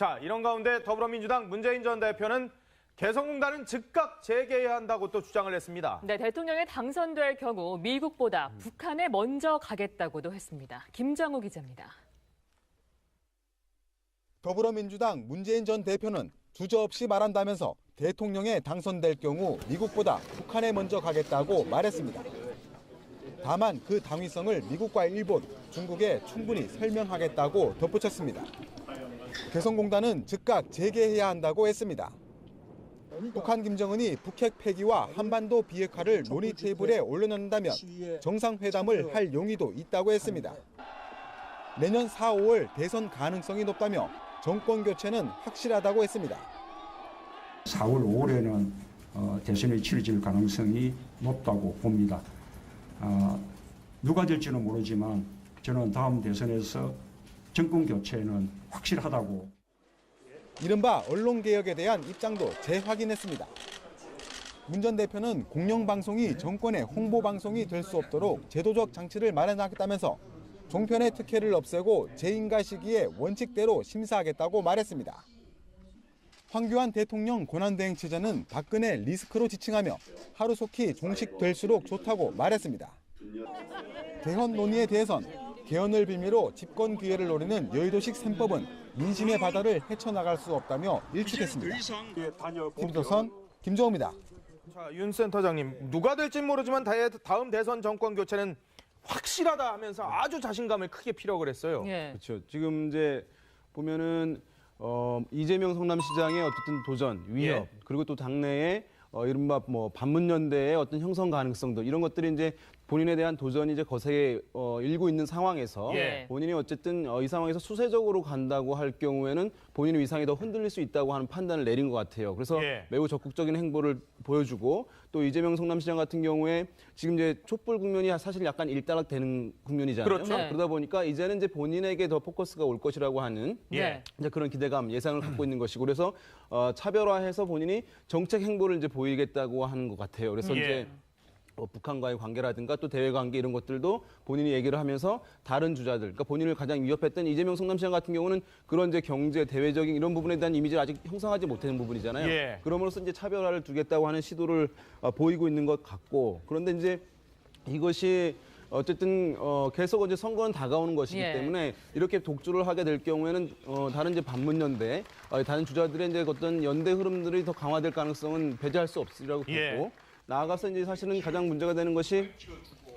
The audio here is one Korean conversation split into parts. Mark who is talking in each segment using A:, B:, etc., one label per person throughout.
A: 자, 이런 가운데 더불어민주당 문재인 전 대표는 개성공단은 즉각 재개해야 한다고 또 주장을 했습니다.
B: 네, 대통령에 당선될 경우 미국보다 북한에 먼저 가겠다고도 했습니다. 김정우 기자입니다.
C: 더불어민주당 문재인 전 대표는 주저없이 말한다면서 대통령에 당선될 경우 미국보다 북한에 먼저 가겠다고 말했습니다. 다만 그 당위성을 미국과 일본, 중국에 충분히 설명하겠다고 덧붙였습니다. 개성공단은 즉각 재개해야 한다고 했습니다. 북한 김정은이 북핵 폐기와 한반도 비핵화를 논의 테이블에 올려놓는다면 정상회담을 할 용의도 있다고 했습니다. 내년 4, 5월 대선 가능성이 높다며 정권 교체는 확실하다고 했습니다.
D: 4월, 5월에는 대선이 치러질 가능성이 높다고 봅니다. 누가 될지는 모르지만 저는 다음 대선에서 정권 교체는 확실하다고.
C: 이른바 언론개혁에 대한 입장도 재확인했습니다. 문 전 대표는 공영방송이 정권의 홍보방송이 될 수 없도록 제도적 장치를 마련하겠다면서 종편의 특혜를 없애고 재인가 시기에 원칙대로 심사하겠다고 말했습니다. 황교안 대통령 권한대행 체제는 박근혜 리스크로 지칭하며 하루속히 종식될수록 좋다고 말했습니다. 개헌 논의에 대해선 개헌을 빌미로 집권 기회를 노리는 여의도식 셈법은 민심의 바다를 헤쳐나갈 수 없다며 일축했습니다. TV조선 김정우입니다.
A: 자, 윤 센터장님, 누가 될진 모르지만 다음 대선 정권 교체는 확실하다 하면서 아주 자신감을 크게 피력을 했어요.
B: 예.
E: 그렇죠. 지금 이제 보면은 이재명 성남시장의 어쨌든 도전, 위협,
A: 예.
E: 그리고 또 당내에 이른바 뭐 반문연대의 어떤 형성 가능성들 이런 것들이 이제 본인에 대한 도전이 이제 거세게 일고 있는 상황에서
A: 예.
E: 본인이 어쨌든 이 상황에서 수세적으로 간다고 할 경우에는 본인의 위상이 더 흔들릴 수 있다고 하는 판단을 내린 것 같아요. 그래서
A: 예.
E: 매우 적극적인 행보를 보여주고 또 이재명 성남시장 같은 경우에 지금 이제 촛불 국면이 사실 약간 일단락되는 국면이잖아요.
A: 그렇죠.
B: 네.
E: 그러다 보니까 이제는 이제 본인에게 더 포커스가 올 것이라고 하는
A: 예.
E: 이제 그런 기대감, 예상을 갖고 있는 것이고 그래서 차별화해서 본인이 정책 행보를 이제 보이겠다고 하는 것 같아요. 그래서
A: 예.
E: 이제 북한과의 관계라든가 또 대외 관계 이런 것들도 본인이 얘기를 하면서 다른 주자들, 그러니까 본인을 가장 위협했던 이재명 성남시장 같은 경우는 그런 이제 경제, 대외적인 이런 부분에 대한 이미지를 아직 형성하지 못하는 부분이잖아요.
A: 예.
E: 그럼으로써 이제 차별화를 두겠다고 하는 시도를 보이고 있는 것 같고 그런데 이제 이것이 어쨌든 계속 이제 선거는 다가오는 것이기
B: 예.
E: 때문에 이렇게 독주를 하게 될 경우에는 다른 이제 반문연대, 다른 주자들의 이제 어떤 연대 흐름들이 더 강화될 가능성은 배제할 수 없으리라고 보고
A: 예.
E: 나아가서 이제 사실은 가장 문제가 되는 것이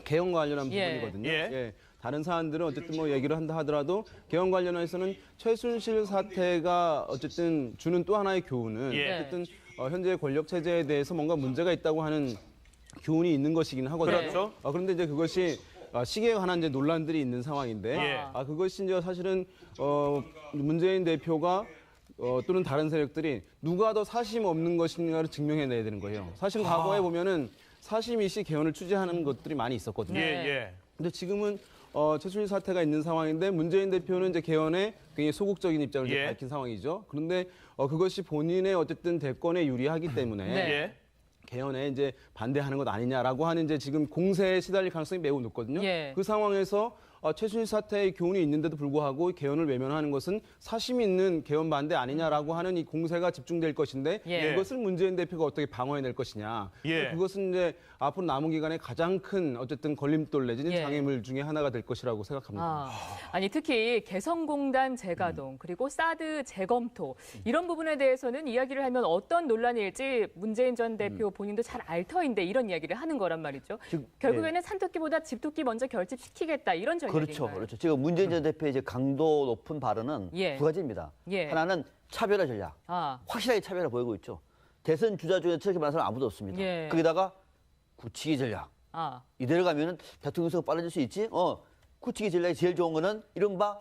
E: 개헌과 관련한
B: 예.
E: 부분이거든요.
A: 예.
E: 다른 사안들은 어쨌든 뭐 얘기를 한다 하더라도 개헌 관련해서는 최순실 사태가 어쨌든 주는 또 하나의 교훈은
A: 예.
E: 어쨌든 현재 권력 체제에 대해서 뭔가 문제가 있다고 하는 교훈이 있는 것이긴 하거든요.
A: 그렇죠.
E: 그런데 이제 그것이 시기에 관한 이제 논란들이 있는 상황인데
A: 예.
E: 그것이 이제 사실은 문재인 대표가 또는 다른 세력들이 누가 더 사심 없는 것인가를 증명해내야 되는 거예요. 사실 과거에 보면은 사심 이시 개헌을 취재하는 것들이 많이 있었거든요.
A: 예. 예.
E: 근데 지금은 최순실 사태가 있는 상황인데 문재인 대표는 이제 개헌에 굉장히 소극적인 입장을 이제
A: 예.
E: 밝힌 상황이죠. 그런데 그것이 본인의 어쨌든 대권에 유리하기 때문에
B: 네.
A: 예.
E: 개헌에 이제 반대하는 것 아니냐라고 하는 이제 지금 공세에 시달릴 가능성이 매우 높거든요.
B: 예.
E: 그 상황에서 최순실 사태의 교훈이 있는데도 불구하고 개헌을 외면하는 것은 사심 있는 개헌 반대 아니냐라고 하는 이 공세가 집중될 것인데
B: 예.
E: 그것을 문재인 대표가 어떻게 방어해낼 것이냐.
A: 예.
E: 그것은 이제 앞으로 남은 기간에 가장 큰 어쨌든 걸림돌 내지는
B: 예.
E: 장애물 중에 하나가 될 것이라고 생각합니다.
B: 아니 특히 개성공단 재가동 그리고 사드 재검토 이런 부분에 대해서는 이야기를 하면 어떤 논란일지 문재인 전 대표 본인도 잘 알 터인데 이런 이야기를 하는 거란 말이죠. 결국에는 산토끼보다 집토끼 먼저 결집시키겠다 이런 전략인가요?
F: 그렇죠. 지금 문재인 전 대표의 이제 강도 높은 발언은
B: 예.
F: 두 가지입니다.
B: 예.
F: 하나는 차별화 전략. 확실하게 차별화 보이고 있죠. 대선 주자 중에 저렇게 말하는 사람 아무도 없습니다.
B: 예.
F: 거기다가 굳히기 전략. 이대로 가면은 대통령 선거 빨라질 수 있지. 굳히기 전략이 제일 좋은 거는 이른바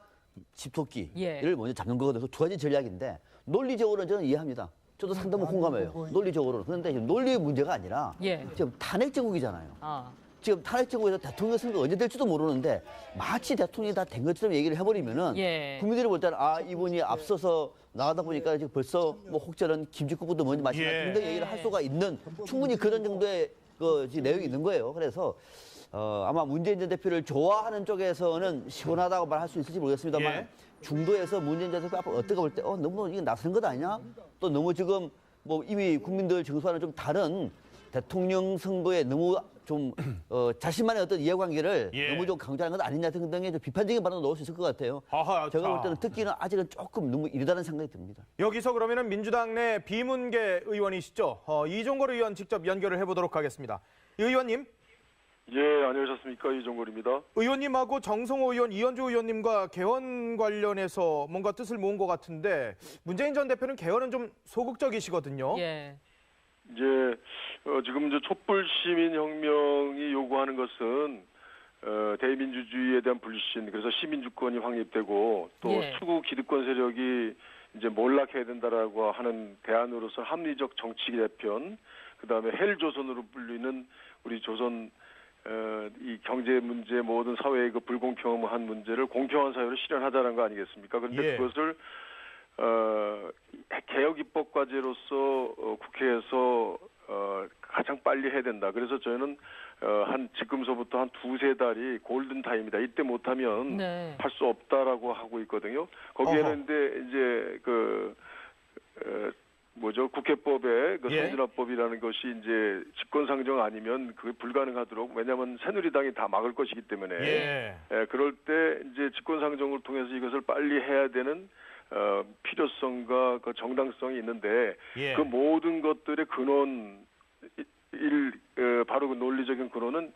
F: 집토끼를
B: 예.
F: 먼저 잡는 거거든요. 두 가지 전략인데 논리적으로는 저는 이해합니다. 저도 상당히 공감해요. 논리적으로는. 그런데 논리의 문제가 아니라
B: 예.
F: 지금 탄핵 정국이잖아요. 지금 탄핵 정국에서 대통령 선거 언제 될지도 모르는데 마치 대통령이 다 된 것처럼 얘기를 해버리면은
B: 예.
F: 국민들이 볼 때는 이분이 앞서서 나가다 보니까 지금 벌써 뭐 혹자는 김치국부터 먼저 마시나
A: 예.
F: 등등 얘기를 할 수가 있는 충분히 그런 정도의 내용이 있는 거예요. 그래서 아마 문재인 전 대표를 좋아하는 쪽에서는 시원하다고 말할 수 있을지 모르겠습니다만
A: 예.
F: 중도에서 문재인 대통령 앞으로 어떻게 볼 때 너무 이게 나서는 것 아니냐? 또 너무 지금 뭐 이미 국민들 정서와는 좀 다른 대통령 선거에 너무 좀 자신만의 어떤 이해관계를
A: 예.
F: 너무 좀 강조하는 것 아니냐 등등의 좀 비판적인 발언도 나올 수 있을 것 같아요.
A: 아하,
F: 제가 볼
A: 자.
F: 때는 듣기는 아직은 조금 너무 이르다는 생각이 듭니다.
A: 여기서 그러면은 민주당 내 비문계 의원이시죠? 이종걸 의원 직접 연결을 해보도록 하겠습니다. 의원님.
G: 예, 안녕하셨습니까? 이종걸입니다.
A: 의원님하고 정성호 의원, 이현주 의원님과 개헌 관련해서 뭔가 뜻을 모은 것 같은데 문재인 전 대표는 개헌은 좀 소극적이시거든요.
B: 예.
G: 예, 지금 이제 촛불 시민혁명이 요구하는 것은 대민주주의에 대한 불신, 그래서 시민주권이 확립되고 또
B: 예.
G: 추구 기득권 세력이 이제 몰락해야 된다라고 하는 대안으로서 합리적 정치 개편, 그다음에 헬조선으로 불리는 우리 조선 이 경제 문제, 모든 사회의 그 불공평한 문제를 공평한 사회로 실현하자는 거 아니겠습니까? 그런데
A: 예.
G: 그것을 개혁 입법 과제로서 국회에서 가장 빨리 해야 된다. 그래서 저희는 한 지금서부터 한 두세 달이 골든 타임이다. 이때 못하면
B: 네.
G: 할 수 없다라고 하고 있거든요. 거기에는
A: 어허.
G: 근데 이제 국회법에 그
A: 예.
G: 선진화법이라는 것이 이제 직권상정 아니면 그게 불가능하도록, 왜냐하면 새누리당이 다 막을 것이기 때문에
A: 예.
G: 그럴 때 이제 직권상정을 통해서 이것을 빨리 해야 되는 필요성과 그 정당성이 있는데
A: 예.
G: 그 모든 것들의 근원 바로 그 논리적인 근원은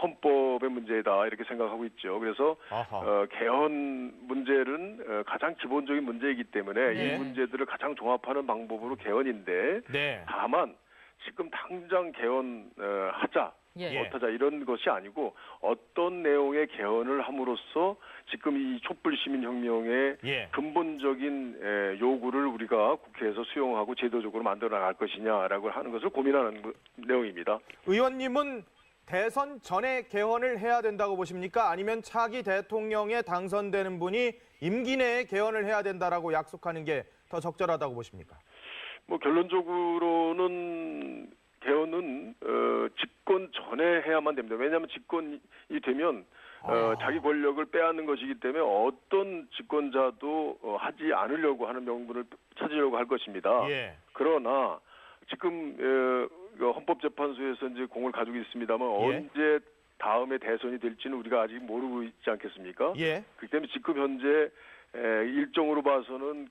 G: 헌법의 문제다 이렇게 생각하고 있죠. 그래서
A: 아하.
G: 개헌 문제는 가장 기본적인 문제이기 때문에
B: 네.
G: 이 문제들을 가장 종합하는 방법으로 개헌인데
A: 네.
G: 다만 지금 당장 개헌하자
B: 예.
G: 못하자 이런 것이 아니고 어떤 내용의 개헌을 함으로써 지금 이 촛불 시민혁명의
A: 예.
G: 근본적인 요구를 우리가 국회에서 수용하고 제도적으로 만들어 나갈 것이냐라고 하는 것을 고민하는 내용입니다.
A: 의원님은 대선 전에 개헌을 해야 된다고 보십니까? 아니면 차기 대통령에 당선되는 분이 임기 내에 개헌을 해야 된다라고 약속하는 게 더 적절하다고 보십니까?
G: 뭐 결론적으로는 개헌은 집권 전에 해야만 됩니다. 왜냐하면 집권이 되면 자기 권력을 빼앗는 것이기 때문에 어떤 집권자도 하지 않으려고 하는 명분을 찾으려고 할 것입니다.
A: 예.
G: 그러나 지금 헌법재판소에서 이제 공을 가지고 있습니다만
A: 예.
G: 언제 다음에 대선이 될지는 우리가 아직 모르고 있지 않겠습니까?
A: 예.
G: 그렇기 때문에 지금 현재 일정으로 봐서는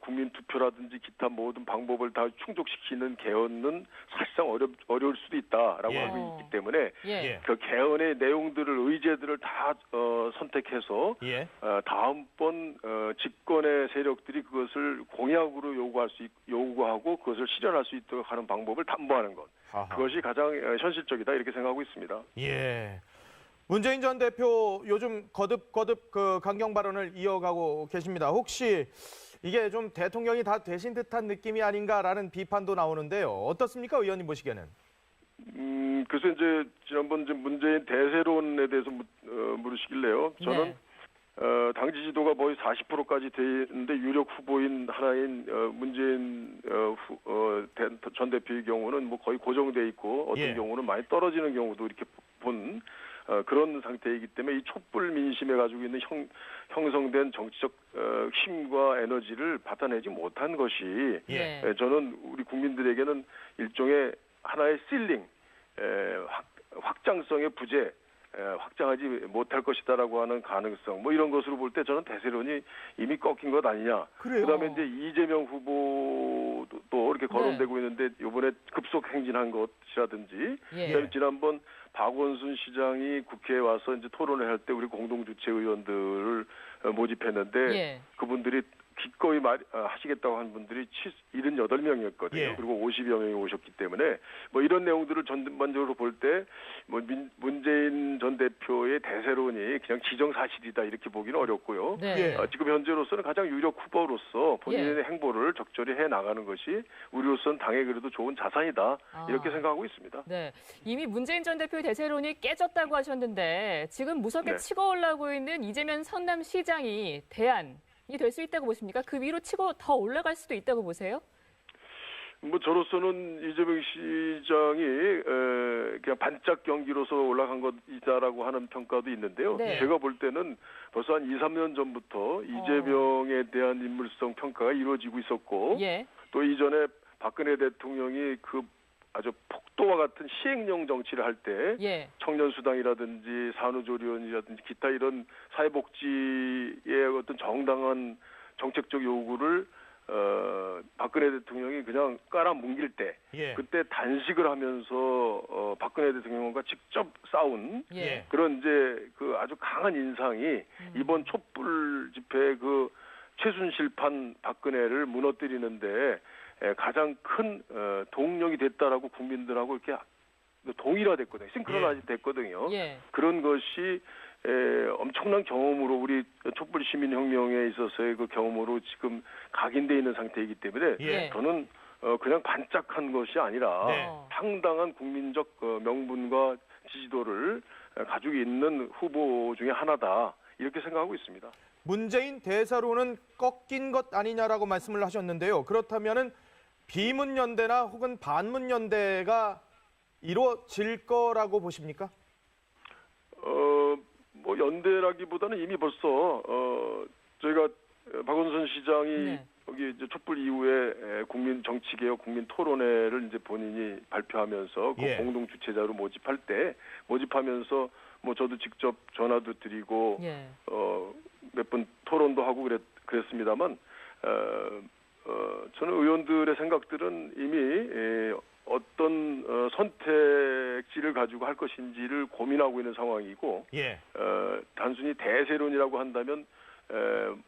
G: 국민 투표라든지 기타 모든 방법을 다 충족시키는 개헌은 사실상 어려울 수도 있다라고
A: 예.
G: 하고 있기 때문에
B: 예.
G: 그 개헌의 내용들을 의제들을 다 선택해서
A: 예.
G: 다음번 집권의 세력들이 그것을 공약으로 요구하고 그것을 실현할 수 있도록 하는 방법을 담보하는 것.
A: 아하.
G: 그것이 가장 현실적이다 이렇게 생각하고 있습니다.
A: 예. 문재인 전 대표 요즘 거듭 그 강경 발언을 이어가고 계십니다. 혹시 이게 좀 대통령이 다 되신 듯한 느낌이 아닌가라는 비판도 나오는데요. 어떻습니까, 의원님 보시기에는?
G: 그래서 이제 지난번 이제 문재인 대세론에 대해서 물으시길래요. 저는
B: 네.
G: 당지 지도가 거의 40%까지 돼 있는데 유력 후보인 하나인 문재인 전 대표의 경우는 뭐 거의 고정돼 있고 어떤
A: 예.
G: 경우는 많이 떨어지는 경우도 이렇게 본 그런 상태이기 때문에 이 촛불 민심에 가지고 있는 형성된 정치적 힘과 에너지를 받아내지 못한 것이
B: 예.
G: 저는 우리 국민들에게는 일종의 하나의 실링, 확장성의 부재, 확장하지 못할 것이다라고 하는 가능성, 뭐 이런 것으로 볼 때 저는 대세론이 이미 꺾인 것 아니냐.
A: 그래요?
G: 그다음에 이제 이재명 후보도 또 이렇게 거론되고 있는데 이번에 급속 행진한 것이라든지,
B: 예.
G: 그다음에 지난번 박원순 시장이 국회에 와서 이제 토론을 할 때 우리 공동주최 의원들을 모집했는데
B: 예.
G: 그분들이 기꺼이 하시겠다고 한 분들이 78명이었거든요.
A: 예.
G: 그리고 50여 명이 오셨기 때문에 뭐 이런 내용들을 전반적으로 볼 때 뭐 문재인 전 대표의 대세론이 그냥 지정사실이다 이렇게 보기는 어렵고요.
B: 네.
A: 예.
G: 지금 현재로서는 가장 유력 후보로서 본인의 행보를 적절히 해 나가는 것이 우리로서는 당에 그래도 좋은 자산이다 이렇게 생각하고 있습니다.
B: 네. 이미 문재인 전 대표의 대세론이 깨졌다고 하셨는데 지금 무섭게
G: 네.
B: 치고 올라오고 있는 이재명 성남시장이 대안이 될 수 있다고 보십니까? 그 위로 치고 더 올라갈 수도 있다고 보세요?
G: 뭐 저로서는 이재명 시장이 그냥 반짝 경기로서 올라간 것이다라고 하는 평가도 있는데요.
B: 네.
G: 제가 볼 때는 벌써 한 2, 3년 전부터 이재명에 대한 인물성 평가가 이루어지고 있었고
B: 예.
G: 또 이전에 박근혜 대통령이 그 아주 폭도와 같은 시행령 정치를 할 때
B: 예.
G: 청년수당이라든지 산후조리원이라든지 기타 이런 사회복지의 어떤 정당한 정책적 요구를 박근혜 대통령이 그냥 깔아뭉길 때
A: 예.
G: 그때 단식을 하면서 박근혜 대통령과 직접 싸운
B: 예.
G: 그런 이제 그 아주 강한 인상이 이번 촛불 집회 그 최순실판 박근혜를 무너뜨리는데 가장 큰 동력이 됐다라고 국민들하고 이렇게 동일화됐거든요. 싱크로나이즈 됐거든요.
B: 예.
G: 그런 것이 엄청난 경험으로 우리 촛불 시민혁명에 있어서의 그 경험으로 지금 각인돼 있는 상태이기 때문에
B: 예.
G: 저는 그냥 반짝한 것이 아니라
A: 네.
G: 상당한 국민적 명분과 지지도를 가지고 있는 후보 중에 하나다 이렇게 생각하고 있습니다.
A: 문재인 대사로는 꺾인 것 아니냐라고 말씀을 하셨는데요. 그렇다면은 비문연대나 혹은 반문연대가 이루어질 거라고 보십니까?
G: 뭐 연대라기보다는 이미 벌써 저희가 박원순 시장이
B: 네.
G: 여기 이제 촛불 이후에 국민 정치개혁 국민 토론회를 이제 본인이 발표하면서 그
A: 예.
G: 공동 주최자로 모집하면서 뭐 저도 직접 전화도 드리고
B: 예.
G: 몇 번 토론도 하고 그랬습니다만 저는 의원들의 생각들은 이미 어떤 선택지를 가지고 할 것인지를 고민하고 있는 상황이고
A: 예.
G: 단순히 대세론이라고 한다면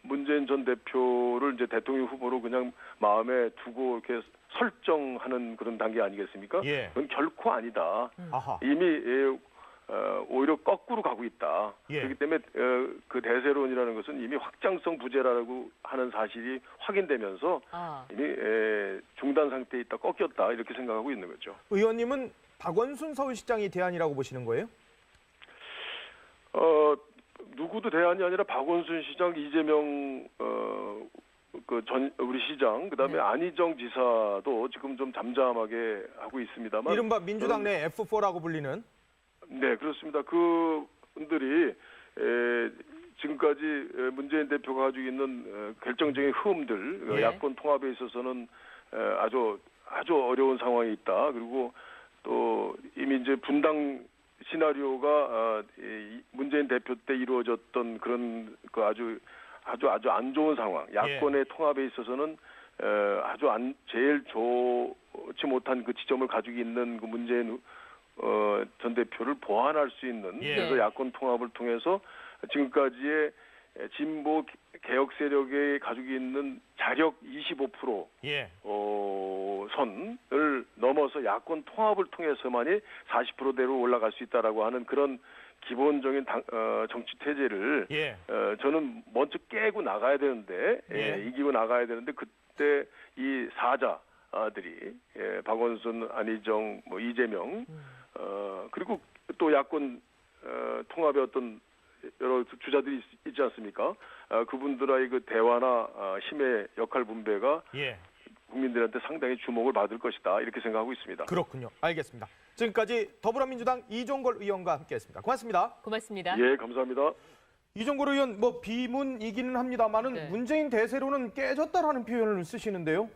G: 문재인 전 대표를 이제 대통령 후보로 그냥 마음에 두고 이렇게 설정하는 그런 단계 아니겠습니까?
A: 예.
G: 그건 결코 아니다.
A: 아하.
G: 이미 오히려 거꾸로 가고 있다.
A: 예.
G: 그렇기 때문에 그 대세론이라는 것은 이미 확장성 부재라고 하는 사실이 확인되면서
B: 아.
G: 이미 중단 상태에 있다, 꺾였다 이렇게 생각하고 있는 거죠.
A: 의원님은 박원순 서울시장이 대안이라고 보시는 거예요?
G: 누구도 대안이 아니라 박원순 시장, 이재명 우리 시장, 그다음에
B: 네.
G: 안희정 지사도 지금 좀 잠잠하게 하고 있습니다만
A: 이른바 민주당 내 F4라고 불리는
G: 네, 그렇습니다. 그분들이 지금까지 문재인 대표가 가지고 있는 결정적인 흐음들,
B: 예.
G: 야권 통합에 있어서는 아주 어려운 상황이 있다. 그리고 또 이미 이제 분당 시나리오가 문재인 대표 때 이루어졌던 그런 그 아주 안 좋은 상황, 야권의 통합에 있어서는 제일 좋지 못한 그 지점을 가지고 있는 그 문재인 전 대표를 보완할 수 있는
A: 예.
G: 그래서 야권 통합을 통해서 지금까지의 진보 개혁 세력이 가지고 있는 자력 25%
A: 예.
G: 선을 넘어서 야권 통합을 통해서만이 40%대로 올라갈 수 있다라고 하는 그런 기본적인 정치 태제를
A: 예.
G: 저는 먼저 깨고 나가야 되는데
A: 예.
G: 이기고 나가야 되는데 그때 이 사자들이 박원순, 안희정, 뭐 이재명 그리고 또 야권 통합의 어떤 여러 주자들이 있지 않습니까? 그분들의 그 대화나 힘의 역할 분배가
A: 예.
G: 국민들한테 상당히 주목을 받을 것이다 이렇게 생각하고 있습니다.
A: 그렇군요. 알겠습니다. 지금까지 더불어민주당 이종걸 의원과 함께했습니다. 고맙습니다.
B: 고맙습니다.
G: 예, 감사합니다.
A: 이종걸 의원 뭐 비문이기는 합니다만은
B: 네.
A: 문재인 대세로는 깨졌다라는 표현을 쓰시는데요.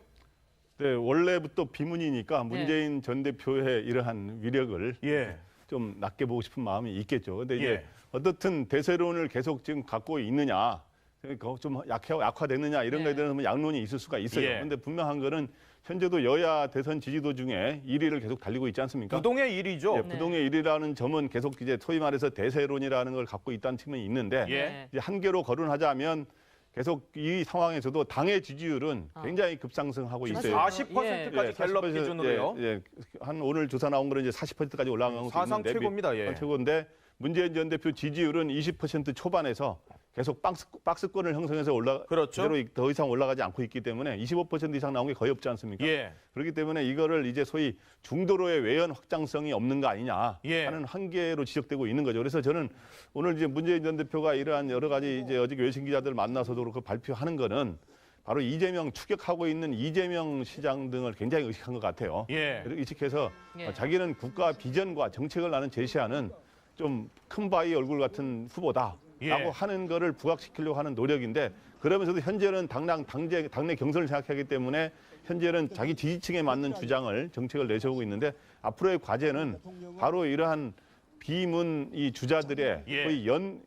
H: 네, 원래부터 비문이니까 문재인 전 대표의 이러한 위력을
A: 예.
H: 좀 낮게 보고 싶은 마음이 있겠죠. 근데 이제
A: 예.
H: 어떻든 대세론을 계속 지금 갖고 있느냐, 그러니까 좀 약화됐느냐 이런
B: 네.
H: 거에 대해서 양론이 있을 수가 있어요.
A: 예.
H: 그런데 분명한 거는 현재도 여야 대선 지지도 중에 1위를 계속 달리고 있지 않습니까?
A: 부동의 일이죠.
H: 예, 부동의 1위라는 점은 계속 이제 소위 말해서 대세론이라는 걸 갖고 있다는 측면이 있는데
B: 예.
H: 이제 한계로 거론하자면 계속 이 상황에서도 당의 지지율은 굉장히 급상승하고 있어요.
A: 40%까지
H: 예,
A: 갤럽
H: 40%,
A: 기준으로요.
H: 예, 한 오늘 조사 나온 거는 이제 40%까지 올라가고
A: 사상
H: 있는데
A: 최고입니다. 예.
H: 최고인데 문재인 전 대표 지지율은 20% 초반에서 계속 박스권을 형성해서
A: 그렇죠.
H: 그대로 더 이상 올라가지 않고 있기 때문에 25% 이상 나온 게 거의 없지 않습니까?
A: 예.
H: 그렇기 때문에 이거를 이제 소위 중도로의 외연 확장성이 없는 거 아니냐
A: 예.
H: 하는 한계로 지적되고 있는 거죠. 그래서 저는 오늘 이제 문재인 전 대표가 이러한 여러 가지 이제 어제 외신 기자들 만나서도 그렇고 발표하는 거는 바로 이재명 추격하고 있는 이재명 시장 등을 굉장히 의식한 것 같아요.
A: 예.
H: 그리고 의식해서
B: 예.
H: 자기는 국가 비전과 정책을 나는 제시하는 좀 큰 바위 얼굴 같은 후보다라고
A: 예.
H: 하는 거를 부각시키려고 하는 노력인데 그러면서도 현재는 당내 경선을 생각하기 때문에 현재는 자기 지지층에 맞는 주장을 정책을 내세우고 있는데 앞으로의 과제는 바로 이러한 비문 이 주자들의
A: 예.
H: 거의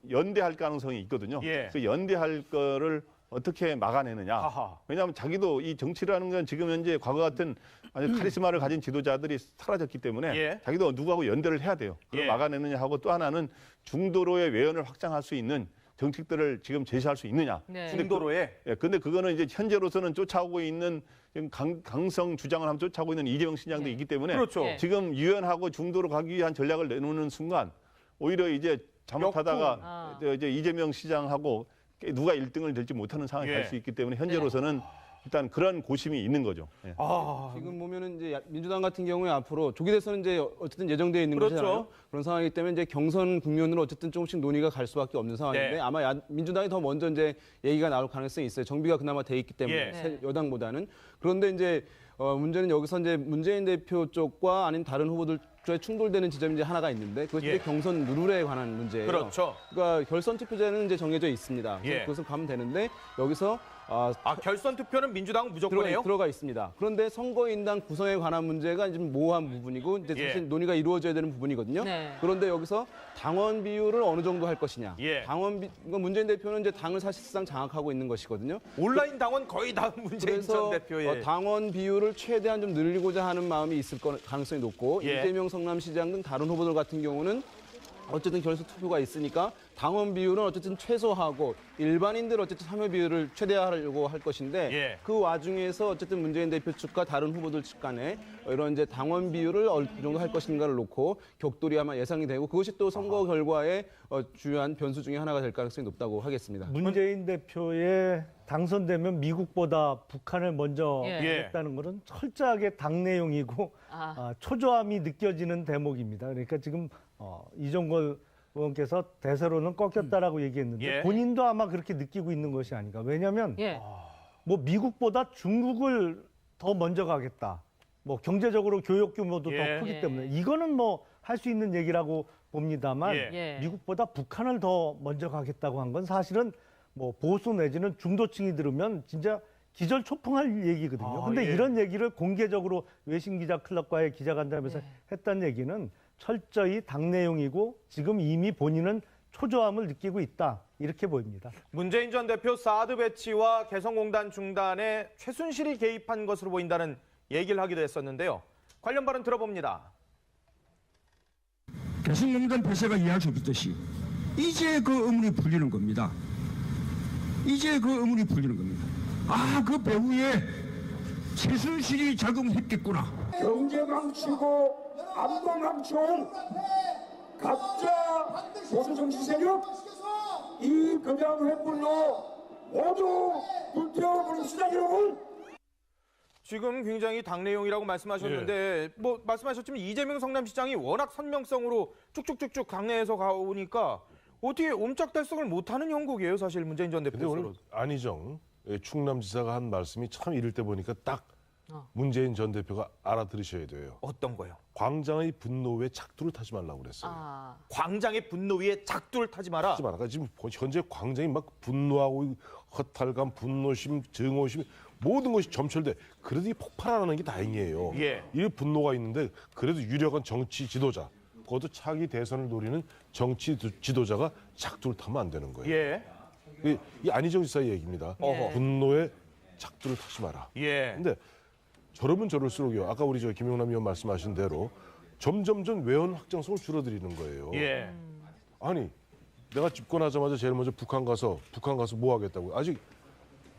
H: 연대할 가능성이 있거든요.
A: 예.
H: 그 연대할 거를 어떻게 막아내느냐.
A: 아하.
H: 왜냐하면 자기도 이 정치라는 건 지금 현재 과거 같은 아주 카리스마를 가진 지도자들이 사라졌기 때문에
A: 예.
H: 자기도 누구하고 연대를 해야 돼요. 그걸
A: 예.
H: 막아내느냐 하고 또 하나는 중도로의 외연을 확장할 수 있는 정책들을 지금 제시할 수 있느냐.
B: 네.
A: 중도로에
H: 예, 근데 그거는 이제 현재로서는 쫓아오고 있는 지금 강성 주장을 한번 쫓아오고 있는 이재명 시장도
B: 네.
H: 있기 때문에
A: 그렇죠.
B: 예.
H: 지금 유연하고 중도로 가기 위한 전략을 내놓는 순간 오히려 이제 잘못하다가
B: 역풍. 아.
H: 이제 이재명 시장하고 누가 1등을 될지 못하는 상황이
A: 예.
H: 갈 수 있기 때문에 현재로서는 일단 그런 고심이 있는 거죠. 예.
A: 아,
E: 지금 보면은 이제 민주당 같은 경우에 앞으로 조기 대선은 이제 어쨌든 예정되어 있는
A: 그렇죠.
E: 거잖아요. 그런 상황이기 때문에 이제 경선 국면으로 어쨌든 조금씩 논의가 갈 수밖에 없는 상황인데
A: 네.
E: 아마 민주당이 더 먼저 이제 얘기가 나올 가능성이 있어요. 정비가 그나마 돼 있기 때문에
A: 예.
B: 네.
E: 여당보다는. 그런데 이제 문제는 여기서 이제 문재인 대표 쪽과 아닌 다른 후보들 쪽에 충돌되는 지점이 이제 하나가 있는데 그것이
A: 예.
E: 이제 경선 룰에 관한 문제예요.
A: 그렇죠.
E: 그러니까 결선 투표제는 이제 정해져 있습니다.
A: 예.
E: 그것을 가면 되는데 여기서
A: 결선 투표는 민주당은 무조건이에요?
E: 들어가 있습니다. 그런데 선거인단 구성에 관한 문제가 지금 모호한 부분이고 이제
A: 예.
E: 사실 논의가 이루어져야 되는 부분이거든요.
B: 네.
E: 그런데 여기서 당원 비율을 어느 정도 할 것이냐.
A: 예.
E: 그러니까 문재인 대표는 이제 당을 사실상 장악하고 있는 것이거든요.
A: 온라인 당원 거의 다 문재인 전
E: 그래서
A: 대표의
E: 당원 비율을 최대한 좀 늘리고자 하는 마음이 있을 가능성이 높고
A: 예.
E: 이재명 성남시장 등 다른 후보들 같은 경우는 어쨌든 결선 투표가 있으니까 당원 비율은 어쨌든 최소화하고 일반인들 어쨌든 참여 비율을 최대화하려고 할 것인데
A: 예.
E: 그 와중에서 어쨌든 문재인 대표 측과 다른 후보들 측 간에 이런 이제 당원 비율을 어느 정도 할 것인가를 놓고 격돌이 아마 예상이 되고 그것이 또 선거 결과의 주요한 변수 중에 하나가 될 가능성이 높다고 하겠습니다.
I: 문재인 대표의 당선되면 미국보다 북한을 먼저
B: 예.
I: 했다는 것은 철저하게 당 내용이고 초조함이 느껴지는 대목입니다. 그러니까 지금 이종걸 의원께서 대세로는 꺾였다라고 얘기했는데
A: 예.
I: 본인도 아마 그렇게 느끼고 있는 것이 아닌가. 왜냐하면
B: 예.
I: 뭐 미국보다 중국을 더 먼저 가겠다. 뭐 경제적으로 교역 규모도
A: 예.
I: 더 크기
B: 예.
I: 때문에 이거는 뭐 할 수 있는 얘기라고 봅니다만
A: 예.
B: 예.
I: 미국보다 북한을 더 먼저 가겠다고 한 건 사실은 뭐 보수 내지는 중도층이 들으면 진짜 기절초풍할 얘기거든요. 근데
A: 예.
I: 이런 얘기를 공개적으로 외신기자클럽과의 기자간담회에서 했다는 얘기는 철저히 당 내용이고 지금 이미 본인은 초조함을 느끼고 있다. 이렇게 보입니다.
A: 문재인 전 대표 사드 배치와 개성공단 중단에 최순실이 개입한 것으로 보인다는 얘기를 하기도 했었는데요. 관련 발언 들어봅니다.
J: 개성공단 폐쇄가 이해할 수 없듯이 이제 그 의문이 풀리는 겁니다. 이제 그 의문이 풀리는 겁니다. 아, 그 배후에 최순실이 작용했겠구나. 경제 망치고 안보 망치고 각자 보수 정치 세력 이 금양 횃불로 모두 불태워버립시다, 여러분.
A: 지금 굉장히 당 내용이라고 말씀하셨는데 뭐 말씀하셨지만 이재명 성남시장이 워낙 선명성으로 쭉쭉쭉쭉 당내에서 가오니까 어떻게 옴짝달싹을 못하는 형국이에요, 사실 문재인 전
K: 근데
A: 대표로.
K: 오늘 안희정 충남지사가 한 말씀이 참 이럴 때 보니까 딱
B: 어.
K: 문재인 전 대표가 알아들으셔야 돼요.
A: 어떤 거요?
K: 광장의 분노 위에 작두를 타지 말라고 그랬어요.
B: 아.
A: 광장의 분노 위에 작두를 타지 마라.
K: 타지 마라. 지금 현재 광장이 막 분노하고 허탈감, 분노심, 증오심 모든 것이 점철돼. 그래도 이 폭발 안 하는 게 다행이에요.
A: 예.
K: 이 분노가 있는데 그래도 유력한 정치 지도자, 그것도 차기 대선을 노리는 정치 지도자가 작두를 타면 안 되는 거예요.
A: 예.
K: 이 안희정 지사의 얘기입니다.
A: 어허.
K: 분노에 작두를 타지 마라.
A: 예.
K: 근데 저러면 저럴수록요. 아까 우리 김용남 의원 말씀하신 대로 점점점 외연 확장성을 줄어들이는 거예요.
A: 예.
K: 아니 내가 집권하자마자 제일 먼저 북한 가서 뭐 하겠다고. 아직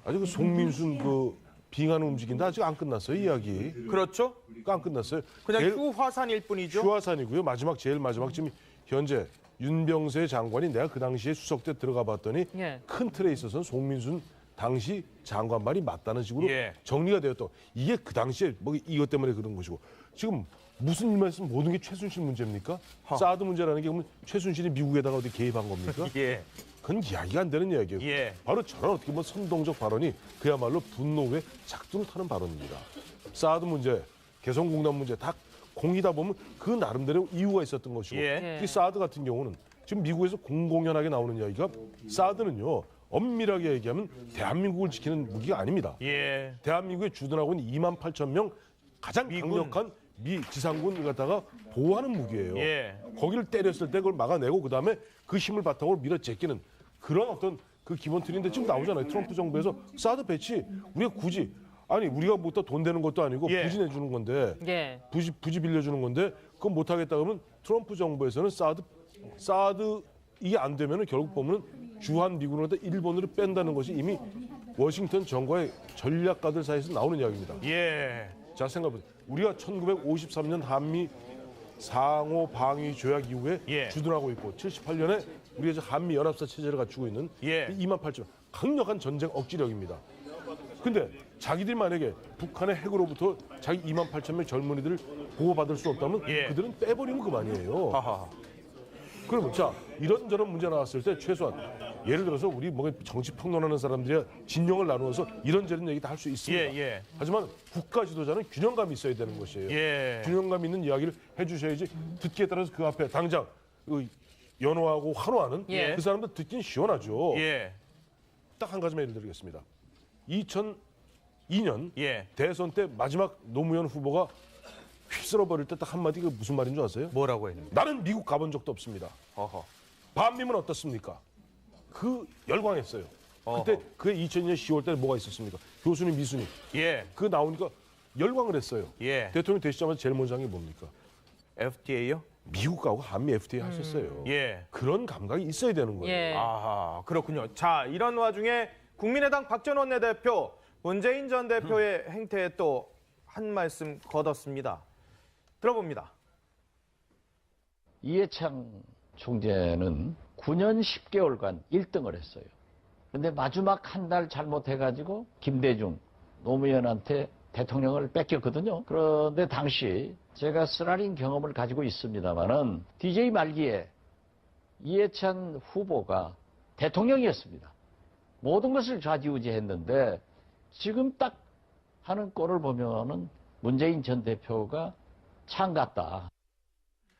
K: 그 송민순 그 빙하는 움직인다 아직 안 끝났어요 이야기.
A: 그렇죠?
K: 안 끝났어요.
A: 그냥
K: 제일
A: 휴화산일 뿐이죠.
K: 휴화산이고요. 제일 마지막 지금 현재 윤병세 장관이 내가 그 당시에 수석 때 들어가 봤더니
B: 예.
K: 큰 틀에 있어서는 송민순 당시 장관 말이 맞다는 식으로
A: 예.
K: 정리가 되었다. 이게 그 당시에 뭐 이것 때문에 그런 것이고 지금 무슨 일만 있으면 모든 게 최순실 문제입니까? 사드 문제라는 게 그러면 최순실이 미국에다가 어디 개입한 겁니까?
A: 예.
K: 그건 이야기가 안 되는 이야기예요.
A: 예.
K: 바로 저런 어떻게 보면 선동적 발언이 그야말로 분노의 작두를 타는 발언입니다. 사드 문제, 개성공단 문제 다 공이다 보면 그 나름대로 이유가 있었던 것이고
A: 예.
K: 이 사드 같은 경우는 지금 미국에서 공공연하게 나오는 이야기가 사드는요. 엄밀하게 얘기하면 대한민국을 지키는 무기가 아닙니다.
A: 예.
K: 대한민국에 주둔하고 있는 28,000명 가장 강력한 미 지상군을 갖다가 보호하는 무기예요.
A: 예.
K: 거기를 때렸을 때 그걸 막아내고 그다음에 그 힘을 바탕으로 밀어 제끼는 그런 어떤 그 기본 틀인데 지금 나오잖아요. 트럼프 정부에서 사드 배치 우리가 굳이 우리가 뭐또 돈 되는 것도 아니고
A: 예.
K: 부지 내주는 건데
B: 예.
K: 부지 빌려주는 건데 그건 못하겠다 그러면 트럼프 정부에서는 사드 이게 안 되면은 결국 보면은 주한 미군을 갖다 일본으로 뺀다는 것이 이미 워싱턴 정부의 전략가들 사이에서 나오는 이야기입니다.
A: 예.
K: 자 생각해보세요. 우리가 1953년 한미 상호 방위 조약 이후에
A: 예.
K: 주둔하고 있고 78년에 우리가 이제 한미 연합사 체제를 갖추고 있는
A: 예.
K: 28,000명 강력한 전쟁 억지력입니다. 근데 자기들이 만약에 북한의 핵으로부터 자기 28,000명 젊은이들을 보호받을 수 없다면
A: 예.
K: 그들은 빼버리면 그만이에요.
A: 하하.
K: 그러면 자 이런저런 문제 나왔을 때 최소한 예를 들어서 우리 뭐 정치 평론하는 사람들이 진영을 나누어서 이런저런 얘기 다 할 수 있습니다.
A: 예, 예.
K: 하지만 국가 지도자는 균형감이 있어야 되는 것이에요.
A: 예.
K: 균형감 있는 이야기를 해주셔야지 듣기에 따라서 그 앞에 당장 연호하고 환호하는
B: 예.
K: 그 사람들 듣긴 시원하죠.
A: 예.
K: 딱 한 가지만 예를 드리겠습니다. 2002년
A: 예.
K: 대선 때 마지막 노무현 후보가 휩쓸어버릴 때 딱 한마디 그 무슨 말인 줄 아세요?
A: 뭐라고 했는데?
K: 나는 미국 가본 적도 없습니다.
A: 어허.
K: 반미는 어떻습니까? 그 열광했어요. 그때 그 2002년 10월 때 뭐가 있었습니까? 교수님, 미수님.
A: 예.
K: 그 나오니까 열광을 했어요.
A: 예.
K: 대통령 되시자마자 제일 먼저 한 게 뭡니까?
A: FTA요?
K: 미국하고 한미 FTA 하셨어요.
A: 예.
K: 그런 감각이 있어야 되는 거예요.
B: 예.
A: 아하, 그렇군요. 자, 이런 와중에 국민의당 박 전 원내대표, 문재인 전 대표의 행태에 또 한 말씀 거뒀습니다. 들어봅니다.
L: 이해창 총재는 9년 10개월간 1등을 했어요. 근데 마지막 한 달 잘못해가지고 김대중 노무현한테 대통령을 뺏겼거든요. 그런데 당시 제가 쓰라린 경험을 가지고 있습니다만은 DJ 말기에 이해찬 후보가 대통령이었습니다. 모든 것을 좌지우지했는데 지금 딱 하는 꼴을 보면은 문재인 전 대표가 창 같다.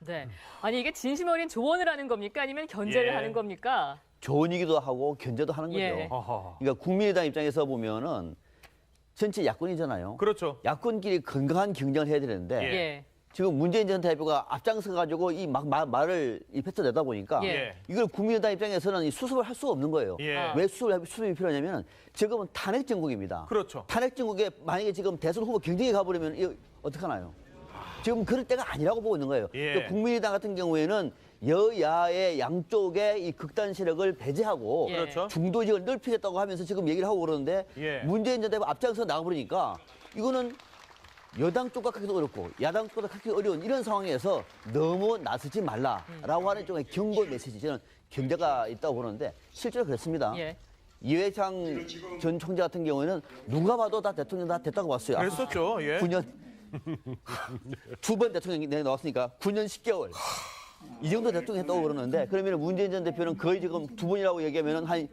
B: 네. 아니 이게 진심 어린 조언을 하는 겁니까? 아니면 견제를
A: 예.
B: 하는 겁니까?
F: 조언이기도 하고 견제도 하는 거죠.
B: 예.
A: 아하.
F: 그러니까 국민의당 입장에서 보면은 전체 야권이잖아요.
A: 그렇죠.
F: 야권끼리 건강한 경쟁을 해야 되는데
B: 예.
F: 지금 문재인 전 대표가 앞장서 가지고 이 말을 뱉어내다 보니까
B: 예.
F: 이걸 국민의당 입장에서는 이 수습을 할 수가 없는 거예요.
A: 예.
F: 왜 수습이 필요하냐면 지금은 탄핵 정국입니다.
A: 그렇죠.
F: 탄핵 정국에 만약에 지금 대선 후보 경쟁에 가버리면 이거 어떡하나요? 지금 그럴 때가 아니라고 보고 있는 거예요.
A: 예.
F: 그러니까 국민의당 같은 경우에는 여야의 양쪽의 이 극단 세력을 배제하고
B: 예.
A: 그렇죠.
F: 중도 지역을 넓히겠다고 하면서 지금 얘기를 하고 그러는데
A: 예.
F: 문재인 전 대표 앞장서 나가버리니까 이거는 여당 쪽과 하기도 어렵고 야당 쪽과 하기 어려운 이런 상황에서 너무 나서지 말라라고 하는 쪽의 경고 메시지 저는 경제가 있다고 보는데 실제로 그렇습니다.
B: 예.
F: 이회창 전 총재 같은 경우에는 누가 봐도 다 대통령 다 됐다고 봤어요.
A: 그랬었죠. 예.
F: 9년 두 번 대통령이 나왔으니까 9년 10개월 이 정도 대통령 했다고 그러는데 그러면 문재인 전 대표는 거의 지금 두 번이라고 얘기하면 한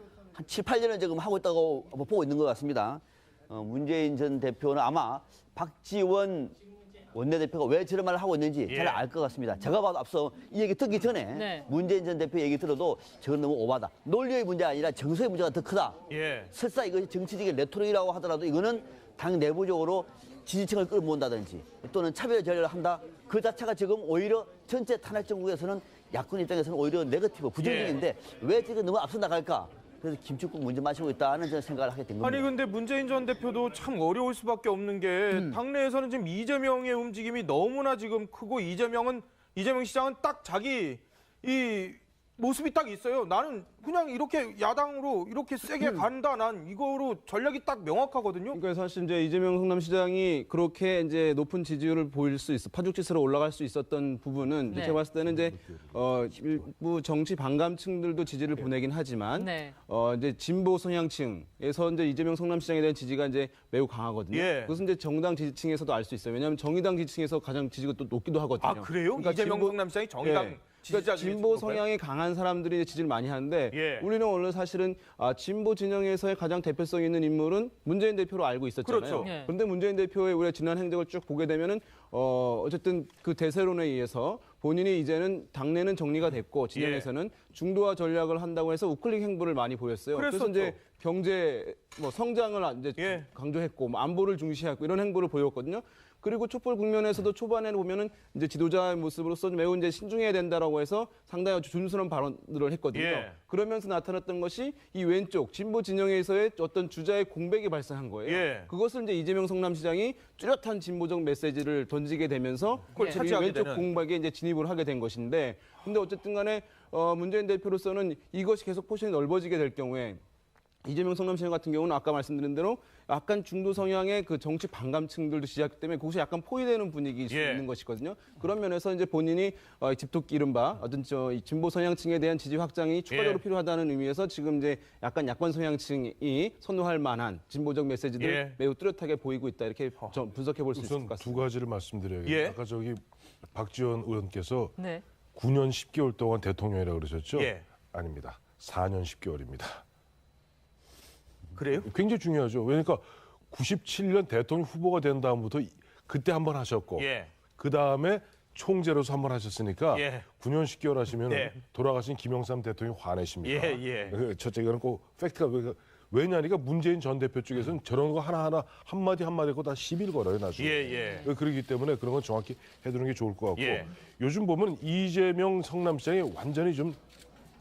F: 7, 8년을 지금 하고 있다고 보고 있는 것 같습니다. 문재인 전 대표는 아마 박지원 원내대표가 왜 저런 말을 하고 있는지
A: 예.
F: 잘 알 것 같습니다. 제가 봐도 앞서 이 얘기 듣기 전에
B: 네.
F: 문재인 전 대표 얘기 들어도 저건 너무 오바다. 논리의 문제가 아니라 정서의 문제가 더 크다.
A: 예.
F: 설사 이것이 정치적인 레토릭이라고 하더라도 이거는 당 내부적으로 지지층을 끌어모은다든지 또는 차별 전략을 한다. 그 자체가 지금 오히려 전체 탄핵 정국에서는 야권 입장에서는 오히려 네거티브, 부정적인데 왜 지금 너무 앞서 나갈까? 그래서 김치국 문제 마시고 있다는 저는 생각을 하게 된 겁니다.
A: 아니 근데 문재인 전 대표도 참 어려울 수밖에 없는 게 당내에서는 지금 이재명의 움직임이 너무나 지금 크고 이재명 시장은 딱 자기 이 모습이 딱 있어요. 나는 그냥 이렇게 야당으로 이렇게 세게 간다. 난 이거로 전략이 딱 명확하거든요.
E: 그러니까 사실 이제 이재명 성남시장이 그렇게 이제 높은 지지율을 보일 수 있어 파죽지세로 올라갈 수 있었던 부분은
B: 네.
E: 제가 봤을 때는 이제 일부 정치 반감층들도 지지를 보내긴 하지만
B: 네.
E: 이제 진보 성향층에서 이제 이재명 성남시장에 대한 지지가 이제 매우 강하거든요.
A: 예.
E: 그것은 이제 정당 지지층에서도 알 수 있어요. 왜냐하면 정의당 지지층에서 가장 지지가 또 높기도 하거든요.
A: 아 그래요?
E: 그러니까
A: 이재명
E: 진보-
A: 성남시장이 정의당
E: 예. 그러니까 진보 성향이 강한 사람들이 이제 지지를 많이 하는데
A: 예.
E: 우리는 오늘 사실은 진보 진영에서의 가장 대표성 있는 인물은 문재인 대표로 알고 있었잖아요.
A: 그렇죠.
B: 예.
E: 그런데 문재인 대표의 우리가 지난 행적을 쭉 보게 되면은 어쨌든 그 대세론에 의해서 본인이 이제는 당내는 정리가 됐고 진영에서는 중도화 전략을 한다고 해서 우클릭 행보를 많이 보였어요. 그래서
A: 그랬었죠.
E: 이제 경제 성장을 이제
A: 예.
E: 강조했고 안보를 중시하고 이런 행보를 보였거든요. 그리고 촛불 국면에서도 초반에는 보면은 이제 지도자의 모습으로서 매우 이제 신중해야 된다라고 해서 상당히 아주 준수한 발언들을 했거든요.
A: 예.
E: 그러면서 나타났던 것이 이 왼쪽 진보 진영에서의 어떤 주자의 공백이 발생한 거예요.
A: 예.
E: 그것을 이제 이재명 성남시장이 뚜렷한 진보적 메시지를 던지게 되면서
A: 그걸
E: 이
A: 차지하게
E: 왼쪽
A: 되는.
E: 공백에 이제 진입을 하게 된 것인데, 근데 어쨌든 간에 문재인 대표로서는 이것이 계속 포션이 넓어지게 될 경우에 이재명 성남시장 같은 경우는 아까 말씀드린 대로 약간 중도 성향의 그 정치 반감층들도 지지하기 때문에 그것이 약간 포위되는 분위기일 수
A: 예.
E: 있는 것이거든요. 그런 면에서 이제 본인이 집토끼 이른바 어떤 이 진보 성향층에 대한 지지 확장이 추가적으로
A: 예.
E: 필요하다는 의미에서 지금 이제 약간 야권 성향층이 선호할 만한 진보적 메시지들
A: 예.
E: 매우 뚜렷하게 보이고 있다, 이렇게 좀 분석해 볼 수 있을
K: 우선
E: 것
K: 두
E: 같습니다.
K: 가지를 말씀드려야겠네요.
A: 예.
K: 아까 저기 박지원 의원께서
B: 네.
K: 9년 10개월 동안 대통령이라고 그러셨죠?
A: 예.
K: 아닙니다. 4년 10개월입니다.
A: 그래요?
K: 굉장히 중요하죠. 왜냐니까 97년 대통령 후보가 된 다음부터 그때 한번 하셨고
A: 예.
K: 그 다음에 총재로서 한번 하셨으니까
A: 예.
K: 9년 10개월 하시면
A: 네.
K: 돌아가신 김영삼 대통령이 화내십니다.
A: 예.
K: 첫째 이거는 꼭 팩트가 왜냐니까 문재인 전 대표 쪽에서는 저런 거 하나하나 한마디 거 다 시비를 걸어요 나중에.
A: 예.
K: 그렇기 때문에 그런 건 정확히 해두는 게 좋을 것 같고
A: 예.
K: 요즘 보면 이재명 성남시장이 완전히 좀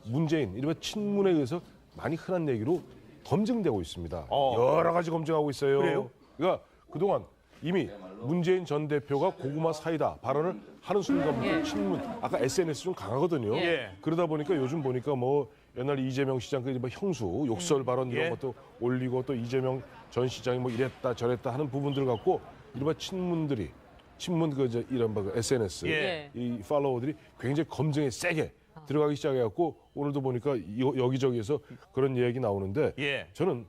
K: 문재인 이른바 친문에 의해서 많이 흔한 얘기로 검증되고 있습니다. 여러 가지 검증하고 있어요.
A: 그래요?
K: 그러니까 그동안 이미 문재인 전 대표가 고구마 사이다 발언을 하는 순간부터 친문, 아까 SNS 좀 강하거든요.
A: 예.
K: 그러다 보니까 요즘 보니까 뭐 옛날 이재명 시장 그 형수 욕설 발언 이런
A: 예.
K: 것도 올리고 또 이재명 전 시장이 뭐 이랬다 저랬다 하는 부분들 갖고 이른바 친문 이런 그 SNS
A: 예.
K: 이 팔로워들이 굉장히 검증에 세게 들어가기 시작해갖고 오늘도 보니까 여기저기에서 그런 얘기 나오는데
A: 예.
K: 저는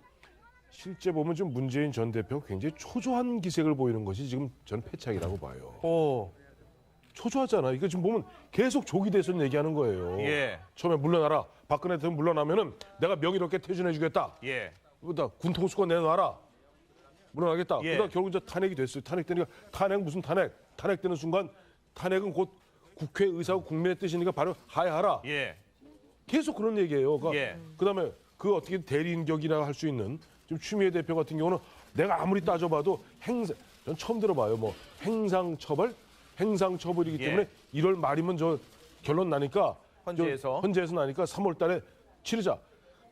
K: 실제 보면 좀 문재인 전 대표가 굉장히 초조한 기색을 보이는 것이 지금 저는 패착이라고 봐요. 초조하잖아. 이거 지금 보면 계속 조기 대선 얘기하는 거예요.
A: 예.
K: 처음에 물러나라. 박근혜 대통령 물러나면은 내가 명예롭게 퇴진해주겠다.
A: 예.
K: 그러다 군통수권 내놔라. 물러나겠다.
A: 예.
K: 그러다 결국 이제 탄핵이 됐어요. 탄핵되니까 탄핵 무슨 탄핵? 탄핵되는 순간 탄핵은 곧 국회의사고 국민의 뜻이니까 바로 하야하라.
A: 예.
K: 계속 그런 얘기예요. 그러니까
A: 예.
K: 그다음에 그 어떻게 대리인격이라 할 수 있는 지금 추미애 대표 같은 경우는 내가 아무리 따져봐도 전 처음 들어봐요. 뭐 행상처벌이기
A: 예.
K: 때문에 1월 말이면 저 결론 나니까
A: 헌재에서
K: 나니까 3월달에 치르자.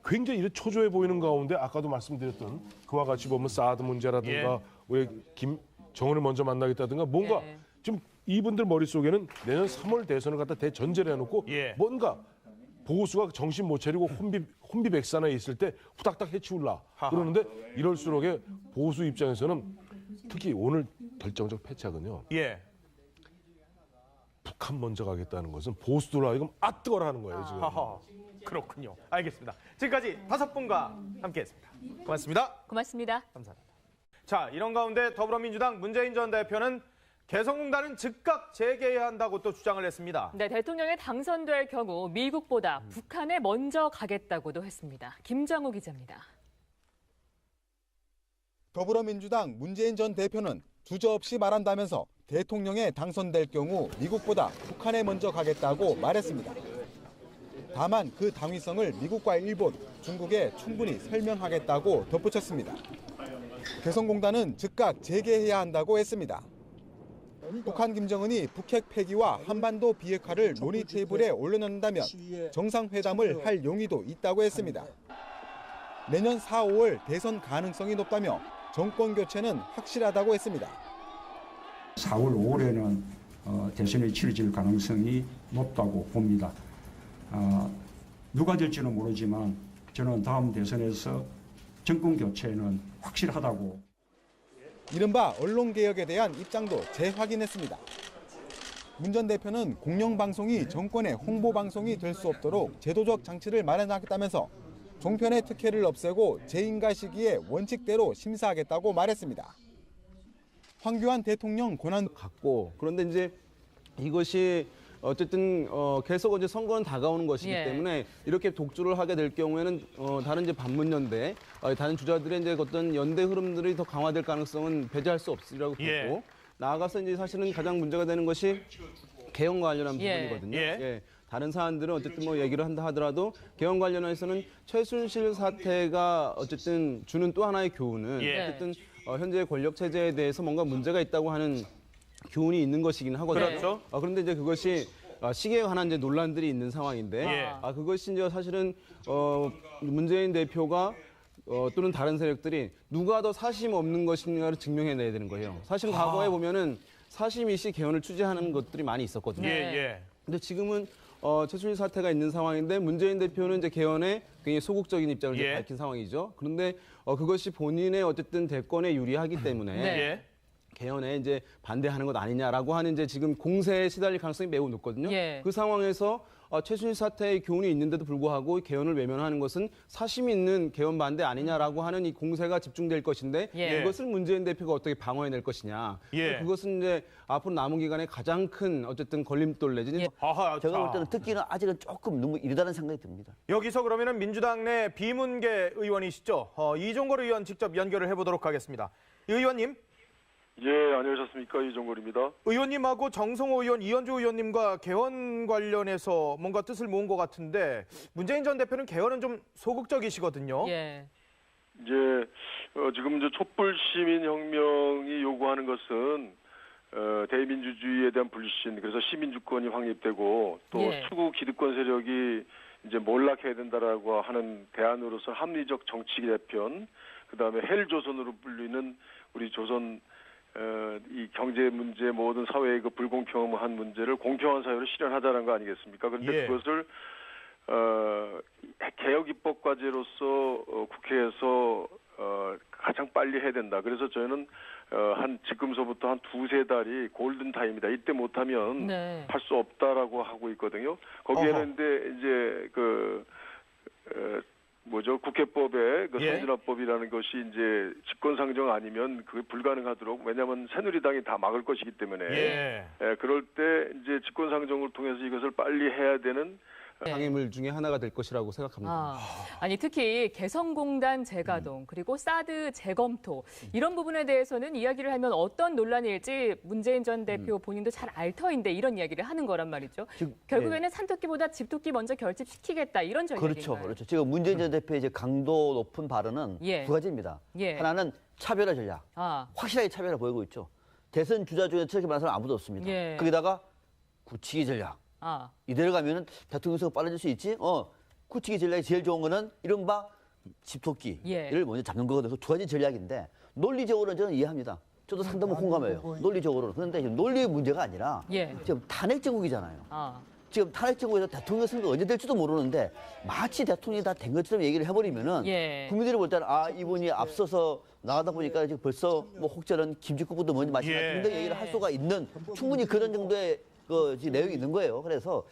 K: 굉장히 이렇게 초조해 보이는 가운데 아까도 말씀드렸던 그와 같이 보면 사드 문제라든가 우리 김정은을 먼저 만나겠다든가 뭔가
B: 예.
K: 지금 이분들 머릿속에는 내년 3월 대선을 갖다 대전제를 해놓고
A: 예.
K: 뭔가 보수가 정신 못 차리고 혼비백산에 있을 때 후닥닥 해치울라 그러는데 이럴수록에 보수 입장에서는 특히 오늘 결정적 패착은요.
A: 예.
K: 북한 먼저 가겠다는 것은 보수들 하여금 뜨거라 하는 거예요 지금.
A: 그렇군요. 알겠습니다. 지금까지 5분과 함께했습니다. 고맙습니다.
B: 고맙습니다.
A: 감사합니다. 자, 이런 가운데 더불어민주당 문재인 전 대표는 개성공단은 즉각 재개해야 한다고 또 주장을 했습니다.
B: 네, 대통령에 당선될 경우 미국보다 북한에 먼저 가겠다고도 했습니다. 김장우 기자입니다.
C: 더불어민주당 문재인 전 대표는 주저없이 말한다면서 대통령에 당선될 경우 미국보다 북한에 먼저 가겠다고 말했습니다. 다만 그 당위성을 미국과 일본, 중국에 충분히 설명하겠다고 덧붙였습니다. 개성공단은 즉각 재개해야 한다고 했습니다. 북한 김정은이 북핵 폐기와 한반도 비핵화를 논의 테이블에 올려놓는다면 정상회담을 할 용의도 있다고 했습니다. 내년 4, 5월 대선 가능성이 높다며 정권 교체는 확실하다고 했습니다.
D: 4월, 5월에는 대선이 치러질 가능성이 높다고 봅니다. 누가 될지는 모르지만 저는 다음 대선에서 정권 교체는 확실하다고.
C: 이른바 언론개혁에 대한 입장도 재확인했습니다. 문 전 대표는 공영방송이 정권의 홍보방송이 될 수 없도록 제도적 장치를 마련하겠다면서 종편의 특혜를 없애고 재인가 시기에 원칙대로 심사하겠다고 말했습니다. 황교안 대통령 권한
E: 갖고, 그런데 이제 이것이 어쨌든 계속 이제 선거는 다가오는 것이기
B: 예.
E: 때문에 이렇게 독주를 하게 될 경우에는 다른 이제 반문연대, 다른 주자들의 이제 어떤 연대 흐름들이 더 강화될 가능성은 배제할 수 없으리라고 보고
A: 예.
E: 나아가서 이제 사실은 가장 문제가 되는 것이 개헌과 관련한
B: 예.
E: 부분이거든요.
A: 예.
E: 예. 다른 사안들은 어쨌든 뭐 얘기를 한다 하더라도 개헌 관련해서는 최순실 사태가 어쨌든 주는 또 하나의 교훈은
A: 예.
E: 어쨌든 현재 권력 체제에 대해서 뭔가 문제가 있다고 하는 교훈이 있는 것이긴 하거든요.
A: 그렇죠.
E: 그런데 이제 그것이 시기에 관한 이제 논란들이 있는 상황인데
A: 예.
E: 그것이 이제 사실은 문재인 대표가 또는 다른 세력들이 누가 더 사심 없는 것인가를 증명해내야 되는 거예요. 사실 과거에 보면은 사심이 시 개헌을 취재하는 것들이 많이 있었거든요.
A: 예.
E: 근데 지금은 최순실 사태가 있는 상황인데 문재인 대표는 이제 개헌에 굉장히 소극적인 입장을 이제
A: 예.
E: 밝힌 상황이죠. 그런데 그것이 본인의 어쨌든 대권에 유리하기 때문에
B: 네.
A: 예.
E: 개헌에 이제 반대하는 것 아니냐라고 하는 이제 지금 공세에 시달릴 가능성이 매우 높거든요.
B: 예.
E: 그 상황에서 최순실 사태의 교훈이 있는데도 불구하고 개헌을 외면하는 것은 사심 있는 개헌 반대 아니냐라고 하는 이 공세가 집중될 것인데
B: 예.
E: 그것을 문재인 대표가 어떻게 방어해낼 것이냐.
A: 예.
E: 그것은 이제 앞으로 남은 기간에 가장 큰 어쨌든 걸림돌 내지는
B: 예.
A: 아하,
F: 제가 볼
A: 자.
F: 때는 듣기는 아직은 조금 너무 이르다는 생각이 듭니다.
A: 여기서 그러면은 민주당 내 비문계 의원이시죠? 이종걸 의원 직접 연결을 해보도록 하겠습니다. 의원님.
G: 예, 안녕하셨습니까? 이종걸입니다.
A: 의원님하고 정성호 의원, 이현주 의원님과 개헌 관련해서 뭔가 뜻을 모은 것 같은데 문재인 전 대표는 개헌은 좀 소극적이시거든요.
B: 예.
G: 이제 지금 이제 촛불 시민 혁명이 요구하는 것은 대민주주의에 대한 불신, 그래서 시민주권이 확립되고 또
B: 예.
G: 추구 기득권 세력이 이제 몰락해야 된다라고 하는 대안으로서 합리적 정치 개편, 그다음에 헬조선으로 불리는 우리 조선 이 경제 문제, 모든 사회의 그 불공평한 문제를 공평한 사회로 실현하자는 거 아니겠습니까? 그런데
A: 예.
G: 그것을 개혁 입법 과제로서 국회에서 가장 빨리 해야 된다. 그래서 저희는 한 지금서부터 한 두세 달이 골든 타임이다. 이때 못하면
B: 네.
G: 할 수 없다라고 하고 있거든요. 거기에는
A: 어허.
G: 근데 이제 국회법의 그
A: 예.
G: 선진화법이라는 것이 이제 직권상정 아니면 그게 불가능하도록, 왜냐하면 새누리당이 다 막을 것이기 때문에
A: 예.
G: 그럴 때 이제 직권상정을 통해서 이것을 빨리 해야 되는
E: 방해물 중에 하나가 될 것이라고 생각합니다.
B: 아니 특히 개성공단 재가동 그리고 사드 재검토 이런 부분에 대해서는 이야기를 하면 어떤 논란일지 문재인 전 대표 본인도 잘 알 터인데 이런 이야기를 하는 거란 말이죠. 결국에는 산토끼보다 집토끼 먼저 결집시키겠다 이런 전략인가요?
F: 그렇죠. 지금 문재인 전 대표의 이제 강도 높은 발언은
B: 예.
F: 두 가지입니다.
B: 예.
F: 하나는 차별화 전략. 확실하게 차별화 보이고 있죠. 대선 주자 중에 저렇게 말하는 사람 아무도 없습니다.
B: 예.
F: 거기다가 굳히기 전략. 이대로 가면은 대통령 선거 빨라질 수 있지. 굳히기 전략이 제일 좋은 거는 이른바 집토끼를 먼저 잡는 거거든요. 두 가지 전략인데 논리적으로는 저는 이해합니다. 저도 상당히 공감해요. 논리적으로는. 그런데 논리의 문제가 아니라 지금 탄핵 정국이잖아요. 지금 탄핵 정국에서 대통령 선거 언제 될지도 모르는데 마치 대통령이 다 된 것처럼 얘기를 해버리면은 국민들이 볼 때는 이분이 앞서서 나가다 보니까 지금 벌써 뭐 혹자는 김치국부도 먼저 마시나 등등 얘기를 할 수가 있는 충분히 그런 정도의 내용이 있는 거예요. 그래서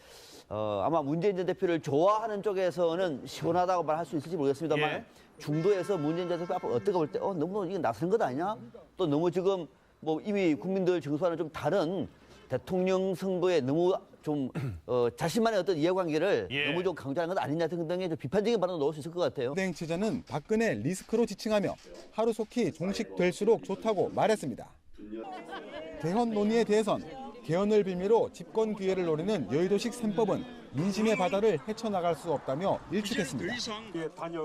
F: 아마 문재인 전 대표를 좋아하는 쪽에서는 시원하다고 말할 수 있을지 모르겠습니다만 중도에서 문재인 전 대표 앞으로 어떻게 볼 때 너무 이거 나서는 것 아니냐? 또 너무 지금 뭐 이미 국민들 정서와는 좀 다른 대통령 선거에 너무 좀 자신만의 어떤 이해관계를 너무 좀 강조하는 것 아니냐 등등의 좀 비판적인 발언을 넣을 수 있을 것 같아요.
C: 대행 체제는 박근혜 리스크로 지칭하며 하루속히 종식될수록 좋다고 말했습니다. 개헌 논의에 대해선 개헌을 빌미로 집권 기회를 노리는 여의도식 셈법은 민심의 바다를 헤쳐나갈 수 없다며 일축했습니다.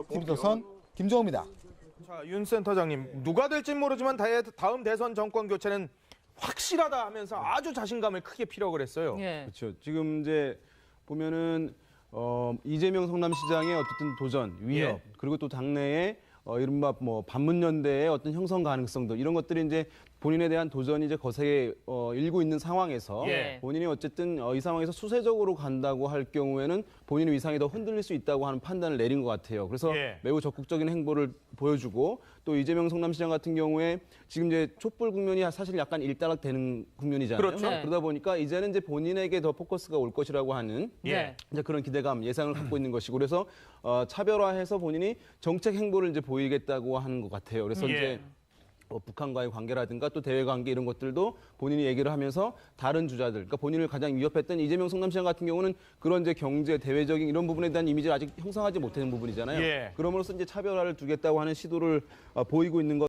C: TV조선 김정우입니다.
A: 자, 윤 센터장님, 누가 될진 모르지만 다음 대선 정권 교체는 확실하다 하면서 아주 자신감을 크게 피력을 했어요.
E: 그렇죠. 지금 이제 보면은 이재명 성남시장의 어쨌든 도전, 위협, 그리고 또 당내에 이른바 뭐 반문연대의 어떤 형성 가능성도 이런 것들이 이제 본인에 대한 도전이 이제 거세게 일고 있는 상황에서 본인이 어쨌든 이 상황에서 수세적으로 간다고 할 경우에는 본인의 위상이 더 흔들릴 수 있다고 하는 판단을 내린 것 같아요. 그래서 매우 적극적인 행보를 보여주고 또 이재명 성남시장 같은 경우에 지금 이제 촛불 국면이 사실 약간 일단락되는 국면이잖아요.
A: 그렇죠.
E: 그러다 보니까 이제는 이제 본인에게 더 포커스가 올 것이라고 하는 이제 그런 기대감, 예상을 갖고 있는 것이고 그래서 차별화해서 본인이 정책 행보를 이제 보이겠다고 하는 것 같아요. 그래서 이제 북한과의 관계라든가 또 대외 관계 이런 것들도 본인이 얘기를 하면서 다른 주자들, 그러니까 본인을 가장 위협했던 이재명 성남시장 같은 경우는 그런 이제 경제, 대외적인 이런 부분에 대한 이미지를 아직 형성하지 못하는 부분이잖아요.
A: 예.
E: 그럼으로써 이제 차별화를 두겠다고 하는 시도를 보이고 있는 것.